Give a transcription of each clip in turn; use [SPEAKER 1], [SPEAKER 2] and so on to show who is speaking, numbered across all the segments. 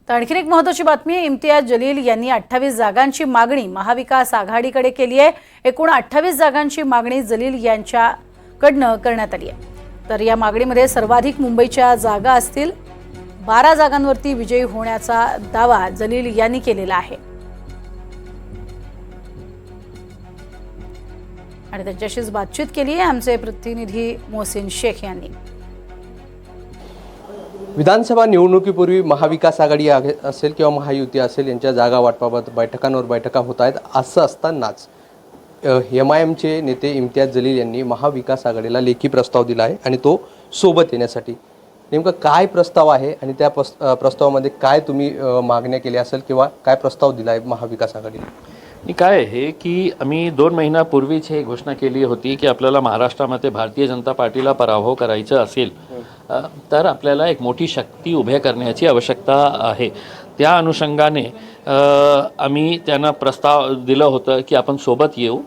[SPEAKER 1] तर आणखी एक महत्त्वाची बातमी आहे। इम्तियाज जलील यांनी 28 जागांची मागणी महाविकास आघाडीकडे केली आहे। एकूण 28 जागांची मागणी जलील यांच्याकडनं करण्यात आली आहे। तर या मागणीमध्ये सर्वाधिक मुंबईच्या जागा असतील। 12 जागांवरती विजयी होण्याचा दावा जलील यांनी केलेला आहे आणि त्यांच्याशीच बातचीत केली आहे आमचे प्रतिनिधी मोहसिन शेख यांनी।
[SPEAKER 2] विधानसभा निवडणुकीपूर्वी महाविकास आघाडी असेल किंवा महायुती असेल यांच्या जागा वाटपाबाबत बैठकांवर बैठका होत आहेत। असं असतानाच MIMचे नेते इम्तियाज जलील यांनी महाविकास आघाडीला लेखी प्रस्ताव दिला आहे आणि तो सोबत येण्यासाठी। नेमका काय प्रस्ताव आहे आणि त्या प्रस्तावामध्ये काय तुम्ही मागण्या केल्या असेल किंवा काय प्रस्ताव दिला आहे महाविकास आघाडीने?
[SPEAKER 3] काय आहे की आम्ही 2 महिन्यापूर्वीच हे घोषणा केली होती की आपल्याला महाराष्ट्रामध्ये भारतीय जनता पार्टीला पराभव करायचा असेल तर आपल्याला एक मोठी शक्ती उभ्या करण्याची आवश्यकता आहे। त्या अनुषंगाने आम्ही त्यांना प्रस्ताव दिलं होतं की आपण सोबत येऊ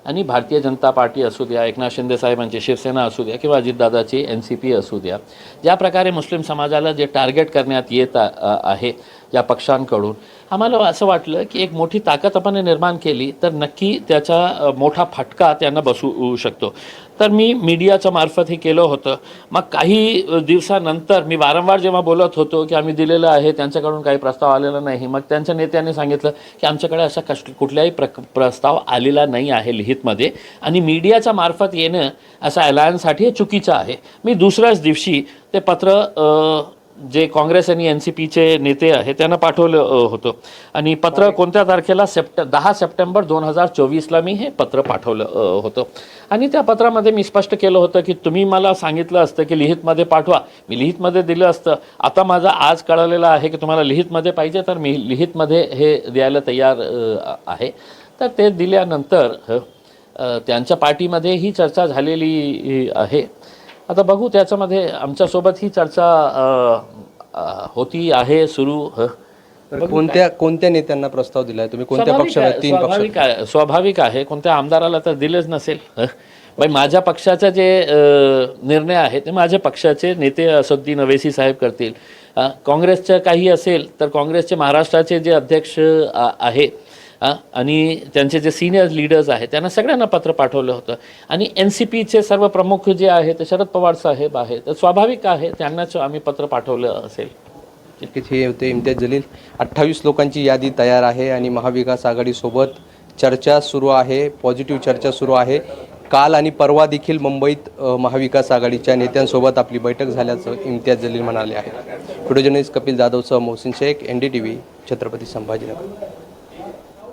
[SPEAKER 3] आणि भारतीय जनता पार्टी असू द्या, एकनाथ शिंदे साहेबांची शिवसेना असू द्या किंवा अजितदादाची NCP असू द्या, ज्या प्रकारे मुस्लिम समाजाला जे टार्गेट करण्यात येत आहे या पक्षांकडून, आम्हाला असं वाटलं की एक मोठी ताकद आपण निर्माण केली तर नक्की त्याचा मोठा फटका त्यांना बसू शकतो। तर मी मीडियाच्या मार्फत हे केलं होतं। मग काही दिवसानंतर मी वारंवार जेव्हा बोलत होतो की आम्ही दिलेलं आहे, त्यांच्याकडून काही प्रस्ताव आलेला नाही, मग त्यांच्या नेत्यांनी सांगितलं की आमच्याकडे असा कुठल्याही प्रस्ताव आलेला नाही आहे लिखितमध्ये आणि मीडियाच्या मार्फत येणं असं अलायन्ससाठी हे चुकीचं आहे। मी दुसऱ्याच दिवशी ते पत्र जे काँग्रेस आणि NCPचे नेते आहेत त्यांना पाठवलं होतं आणि पत्र कोणत्या तारखेला 10 सप्टेंबर 2024ला मी हे पत्र पाठवलं होतं आणि त्या पत्रामध्ये मी स्पष्ट केलं होतं की तुम्ही मला सांगितलं असतं की लिखितमध्ये पाठवा, मी लिखितमध्ये दिलं असतं। आता माझं आज कळलेलं आहे की तुम्हाला लिखितमध्ये पाहिजे तर मी लिखितमध्ये हे द्यायला तयार आहे। तर ते दिल्यानंतर त्यांच्या पार्टीमध्ये ही चर्चा झालेली आहे। आता बघू त्याच्यामध्ये आमच्यासोबत ही चर्चा होती आहे सुरू।
[SPEAKER 2] कोणत्या नेत्यांना प्रस्ताव दिलाय तुम्ही? कोणत्या पक्षाला? 3 पक्ष।
[SPEAKER 3] स्वाभाविक आहे, कोणत्या आमदाराला तर दिलेच नसेल। बाई माझ्या पक्षाचा जे निर्णय आहे ते माझ्या पक्षाचे नेते असदुद्दीन अवैसी साहेब करतील। काँग्रेसचं काही असेल तर काँग्रेसचे महाराष्ट्राचे जे अध्यक्ष आहे आणि त्यांचे जे सिनियर लीडर्स आहेत त्यांना सगळ्यांना पत्र पाठवलं होतं आणि NCPचे सर्व प्रमुख जे आहे ते शरद पवार साहेब आहेत, तर स्वाभाविक आहे त्यांनाच आम्ही पत्र पाठवलं असेल।
[SPEAKER 2] हे होते इम्तियाज जलील। 28 लोकांची यादी तयार आहे आणि महाविकास आघाडीसोबत चर्चा सुरू आहे, पॉझिटिव्ह चर्चा सुरू आहे। काल आणि परवा देखील मुंबईत महाविकास आघाडीच्या नेत्यांसोबत आपली बैठक झाल्याचं इम्तियाज जलील म्हणाले आहेत। व्हिडिओ जर्नलिस्ट कपिल जाधवसह मोहसिन शेख, NDTV, छत्रपती संभाजीनगर।